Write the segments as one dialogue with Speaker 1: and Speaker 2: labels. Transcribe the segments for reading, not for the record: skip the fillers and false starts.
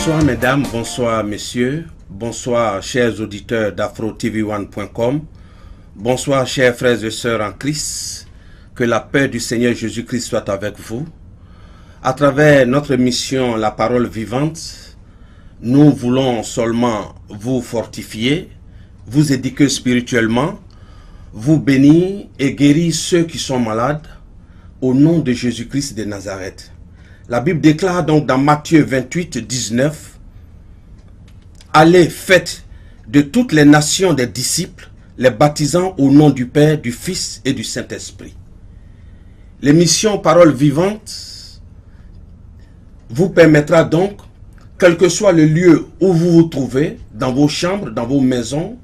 Speaker 1: Bonsoir mesdames, bonsoir messieurs, bonsoir chers auditeurs d'AfroTV1.com, bonsoir chers frères et sœurs en Christ, que la paix du Seigneur Jésus-Christ soit avec vous. À travers notre mission La Parole Vivante, nous voulons seulement vous fortifier, vous éduquer spirituellement, vous bénir et guérir ceux qui sont malades au nom de Jésus-Christ de Nazareth. La Bible déclare donc dans Matthieu 28, 19, « Allez, faites de toutes les nations des disciples, les baptisant au nom du Père, du Fils et du Saint-Esprit. » L'émission Parole Vivante vous permettra donc, quel que soit le lieu où vous vous trouvez, dans vos chambres, dans vos maisons,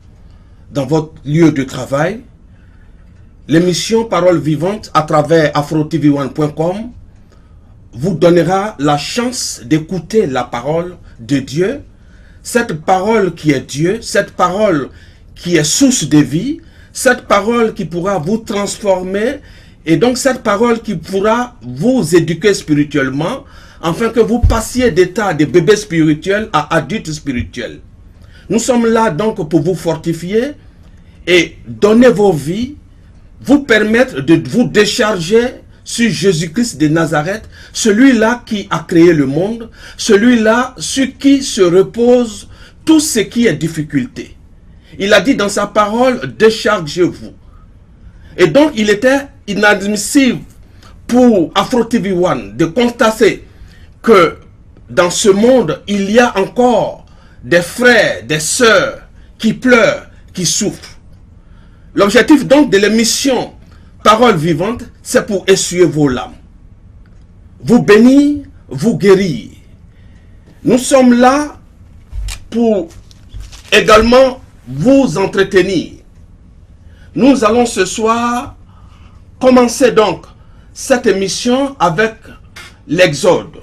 Speaker 1: dans votre lieu de travail, l'émission Parole Vivante à travers AfroTV1.com vous donnera la chance d'écouter la parole de Dieu, cette parole qui est Dieu, cette parole qui est source de vie, cette parole qui pourra vous transformer et donc cette parole qui pourra vous éduquer spirituellement afin que vous passiez d'état de bébé spirituel à adulte spirituel. Nous sommes là donc pour vous fortifier et donner vos vies, vous permettre de vous décharger sur Jésus-Christ de Nazareth, celui-là qui a créé le monde, celui-là sur qui se repose tout ce qui est difficulté. Il a dit dans sa parole, déchargez-vous. Et donc il était inadmissible pour AfroTV1 de constater que dans ce monde, il y a encore des frères, des sœurs qui pleurent, qui souffrent. L'objectif donc de l'émission Parole Vivante, c'est pour essuyer vos larmes, vous bénir, vous guérir. Nous sommes là pour également vous entretenir. Nous allons ce soir commencer donc cette émission avec l'Exode.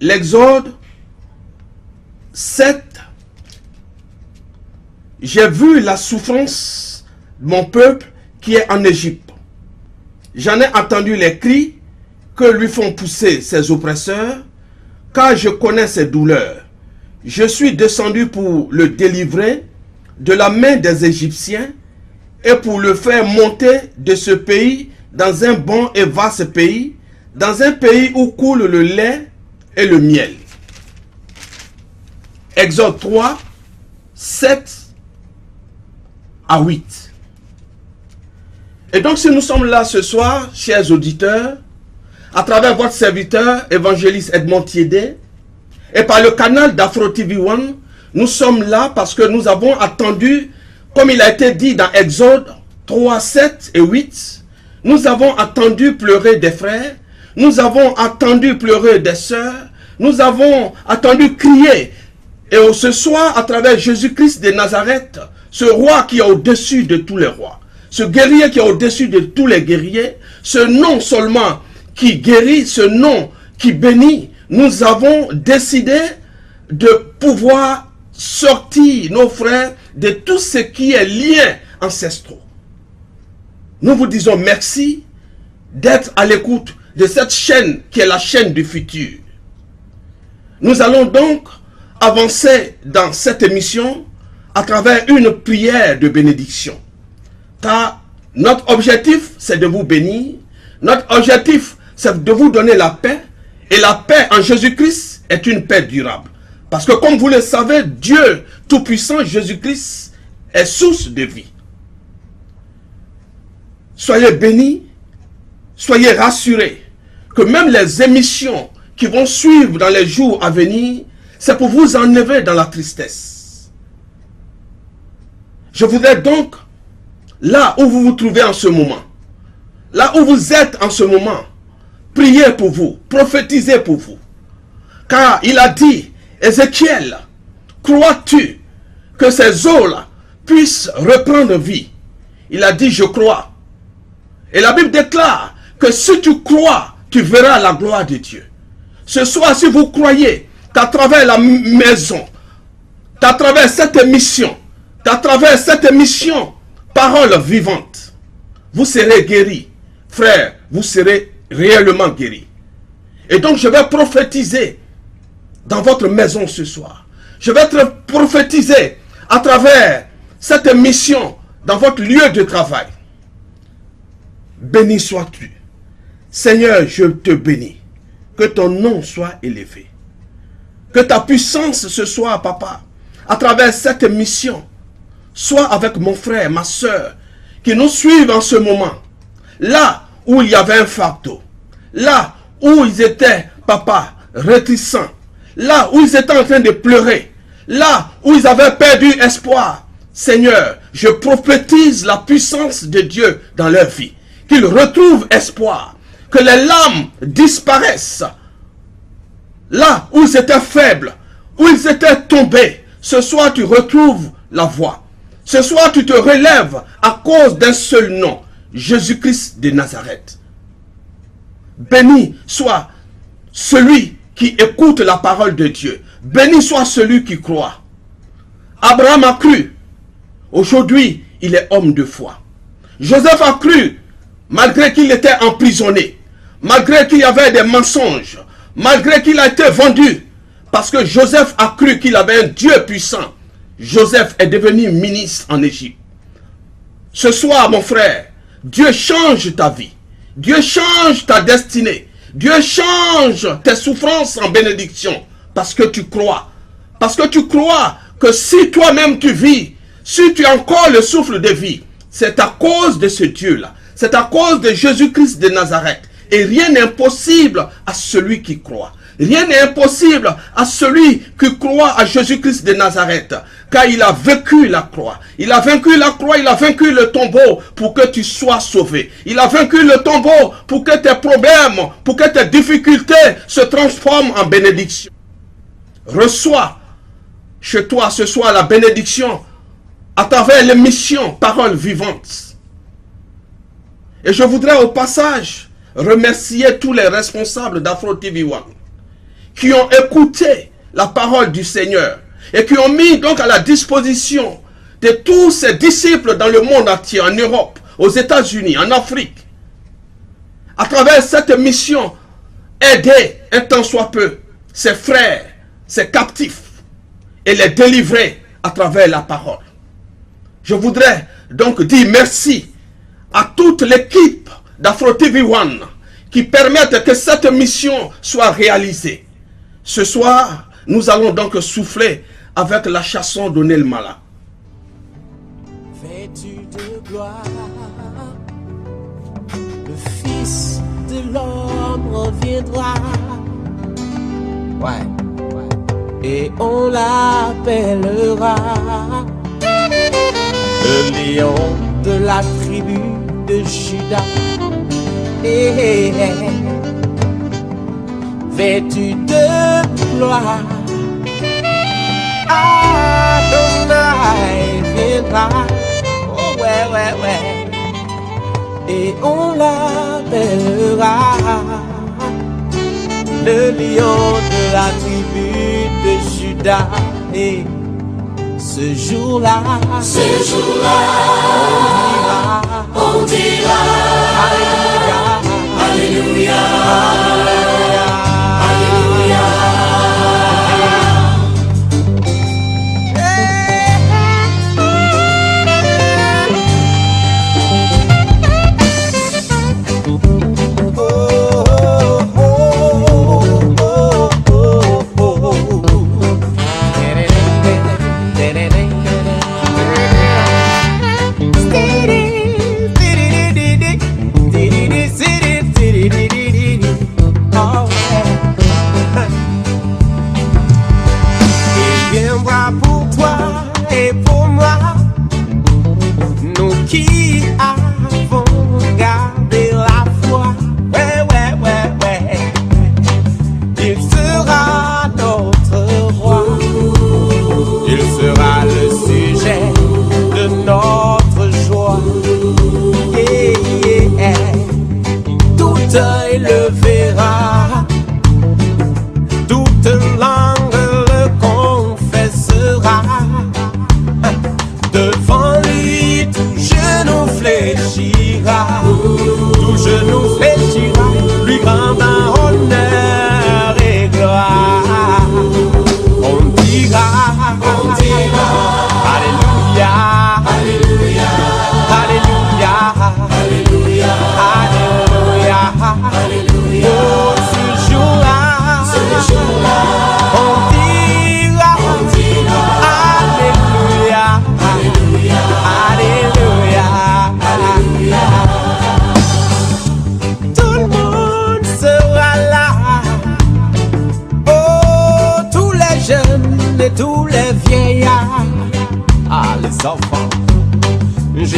Speaker 1: L'Exode 7. J'ai vu la souffrance de mon peuple qui est en Égypte. J'en ai entendu les cris que lui font pousser ses oppresseurs, car je connais ses douleurs. Je suis descendu pour le délivrer de la main des Égyptiens et pour le faire monter de ce pays dans un bon et vaste pays, dans un pays où coule le lait et le miel. Exode 3, 7 à 8. Et donc si nous sommes là ce soir, chers auditeurs, à travers votre serviteur, évangéliste Edmond Thiédé, et par le canal d'AfroTV1, nous sommes là parce que nous avons attendu, comme il a été dit dans Exode 3, 7 et 8, nous avons attendu pleurer des frères, nous avons attendu pleurer des sœurs, nous avons attendu crier. Et ce soir, à travers Jésus-Christ de Nazareth, ce roi qui est au-dessus de tous les rois, ce guerrier qui est au-dessus de tous les guerriers, ce nom seulement qui guérit, ce nom qui bénit, nous avons décidé de pouvoir sortir nos frères de tout ce qui est lien ancestraux. Nous vous disons merci d'être à l'écoute de cette chaîne qui est la chaîne du futur. Nous allons donc avancer dans cette émission à travers une prière de bénédiction. Car notre objectif, c'est de vous bénir. Notre objectif, c'est de vous donner la paix. Et la paix en Jésus-Christ est une paix durable. Parce que comme vous le savez, Dieu Tout-Puissant, Jésus-Christ, est source de vie. Soyez bénis, soyez rassurés que même les émissions qui vont suivre dans les jours à venir, c'est pour vous enlever dans la tristesse. Je voudrais donc, là où vous vous trouvez en ce moment, là où vous êtes en ce moment, priez pour vous, prophétisez pour vous. Car il a dit, Ézéchiel, crois-tu que ces eaux-là puissent reprendre vie? Il a dit, je crois. Et la Bible déclare que si tu crois, tu verras la gloire de Dieu. Ce soir, si vous croyez qu'à travers la maison, qu'à travers cette émission, Parole Vivante, vous serez guéris. Frère, vous serez réellement guéris. Et donc je vais prophétiser dans votre maison ce soir. Je vais te prophétiser à travers cette mission dans votre lieu de travail. Béni sois-tu. Seigneur, je te bénis. Que ton nom soit élevé. Que ta puissance ce soir, papa, à travers cette mission, soit avec mon frère, ma soeur, qui nous suivent en ce moment. Là où il y avait un fardeau. Là où ils étaient, papa, réticents. Là où ils étaient en train de pleurer. Là où ils avaient perdu espoir. Seigneur, je prophétise la puissance de Dieu dans leur vie. Qu'ils retrouvent espoir. Que les larmes disparaissent. Là où ils étaient faibles, où ils étaient tombés, ce soir tu retrouves la voie. Ce soir tu te relèves à cause d'un seul nom, Jésus-Christ de Nazareth. Béni soit celui qui écoute la parole de Dieu. Béni soit celui qui croit. Abraham a cru. Aujourd'hui, il est homme de foi. Joseph a cru, malgré qu'il était emprisonné, malgré qu'il y avait des mensonges, malgré qu'il a été vendu, parce que Joseph a cru qu'il avait un Dieu puissant. Joseph est devenu ministre en Égypte. Ce soir, mon frère, Dieu change ta vie. Dieu change ta destinée. Dieu change tes souffrances en bénédiction. Parce que tu crois. Parce que tu crois que si toi-même tu vis, si tu as encore le souffle de vie, c'est à cause de ce Dieu-là. C'est à cause de Jésus-Christ de Nazareth. Et rien n'est impossible à celui qui croit. Rien n'est impossible à celui qui croit à Jésus-Christ de Nazareth. Car il a vaincu la croix. Il a vaincu la croix, il a vaincu le tombeau pour que tu sois sauvé. Il a vaincu le tombeau pour que tes problèmes, pour que tes difficultés se transforment en bénédiction. Reçois chez toi ce soir la bénédiction à travers l'émission Paroles Vivantes. Et je voudrais au passage remercier tous les responsables d'Afro TV One qui ont écouté la parole du Seigneur et qui ont mis donc à la disposition de tous ces disciples dans le monde entier, en Europe, aux États-Unis, en Afrique, à travers cette mission, aider un tant soit peu ses frères, ses captifs et les délivrer à travers la parole. Je voudrais donc dire merci à toute l'équipe d'Afro TV One qui permettent que cette mission soit réalisée. Ce soir, nous allons donc souffler avec la chanson de Nel Mala.
Speaker 2: Vêtu de gloire, le Fils de l'homme reviendra. Ouais. Et on l'appellera le lion de la tribu de Juda. Vêtu de gloire, Adonai viendra. Oh ouais. Et on l'appellera le lion de la tribu de Juda. Et ce jour-là, on dira Alléluia, Alléluia, Alléluia. Qui avons gardé la foi, ouais. Il sera notre roi. Il sera le sujet de notre joie. Tout œil le verra, toute langue le confessera. Devant lui, tout genou fléchira, lui rendant honneur et gloire.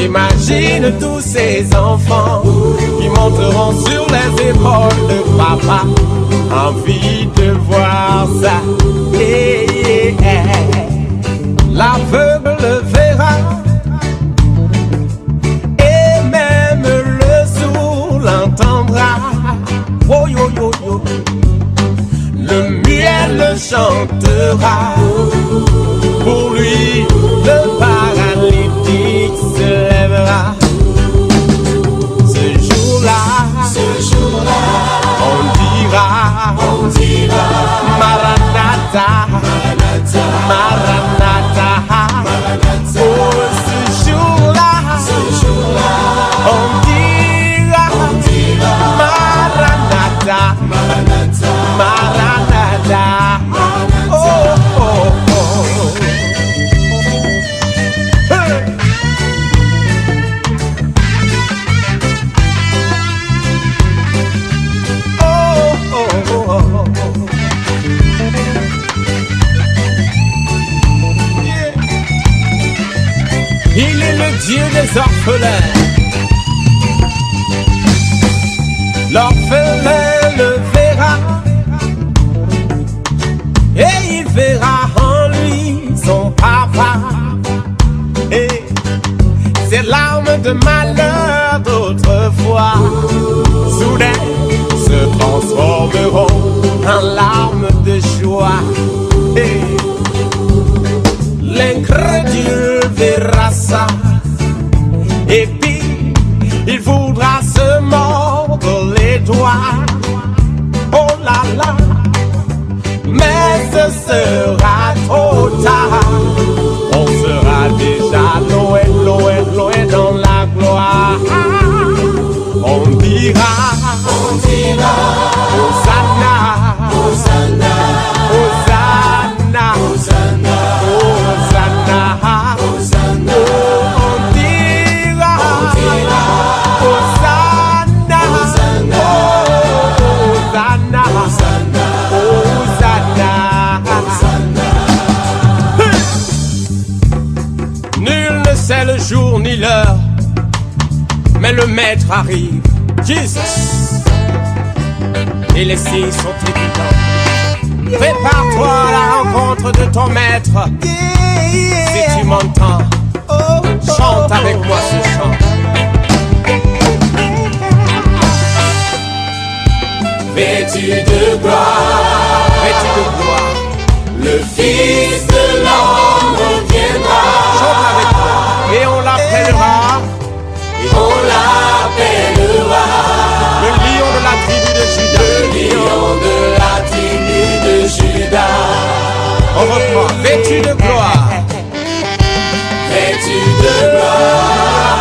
Speaker 2: J'imagine tous ces enfants qui monteront sur les épaules de papa. Envie de voir ça. L'aveugle le verra, et même le sourd l'entendra. Oh yo yo yo. Le muet le chantera. Pour lui, le paralytique se lèvera. Ce jour-là, on dira Maranatha, Maranatha. Oh, ce jour-là, on dira Maranatha, Maranatha. Oh, oh, oh. Hey. Il est le Dieu des orphelins. L'orphelin le verra, et il verra en lui son papa. Et ces larmes de malheur d'autrefois, soudain se transformeront en larmes de joie. Et l'incrédule verra ça, et puis il voudra se mordre les doigts. Oh là là, mais ce sera trop tard. On sera déjà loin, loin, loin dans la gloire. On dira Hosanna, Hosanna, Hosanna, Hosanna, Hosanna, Hosanna. On dira Hosanna, Hosanna, Hosanna, Hosanna. Nul ne sait le jour ni l'heure, mais le maître arrive, Jesus. Et les signes sont évidents. Prépare-toi à la rencontre de ton maître. Si tu m'entends, chante avec moi ce chant. Vêtu de gloire, vêtu de gloire, le Fils de l'homme reviendra. Chante avec moi. Et on l'appellera, et on l'appellera le lion de la tribu de Juda. Le lion de la tribu de Juda. On reprend. Vêtu de gloire, vêtu de gloire,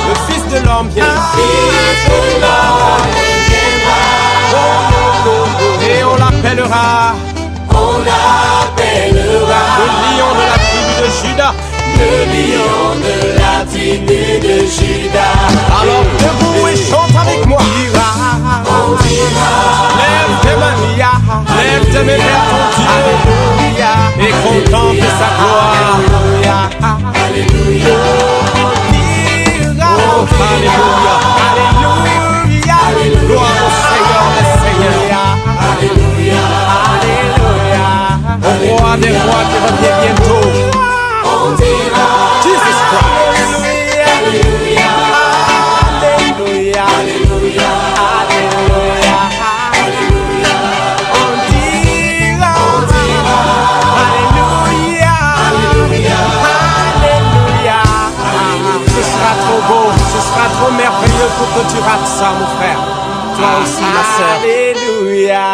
Speaker 2: le Fils de l'homme viendra. Fils de l'homme viendra. Et on l'appellera, on l'appellera le lion de la tribu de Juda. Le lion de la tribu de Juda. Alors debout et chante avec moi. On dira, lève tes mains, lève tes mains vers ton Dieu, alléluia, et contemple sa gloire. Alléluia, alléluia, alléluia, alléluia, gloire au Seigneur des Seigneurs. Alléluia, alléluia, au roi des rois qui revient bientôt. On dira Jesus Christ. Alléluia, alléluia, alléluia, alléluia, alléluia. On dira alléluia, alléluia, alléluia. Ce sera trop beau, ce sera trop merveilleux pour que tu rates ça, mon frère. Toi aussi, ma sœur. Alléluia.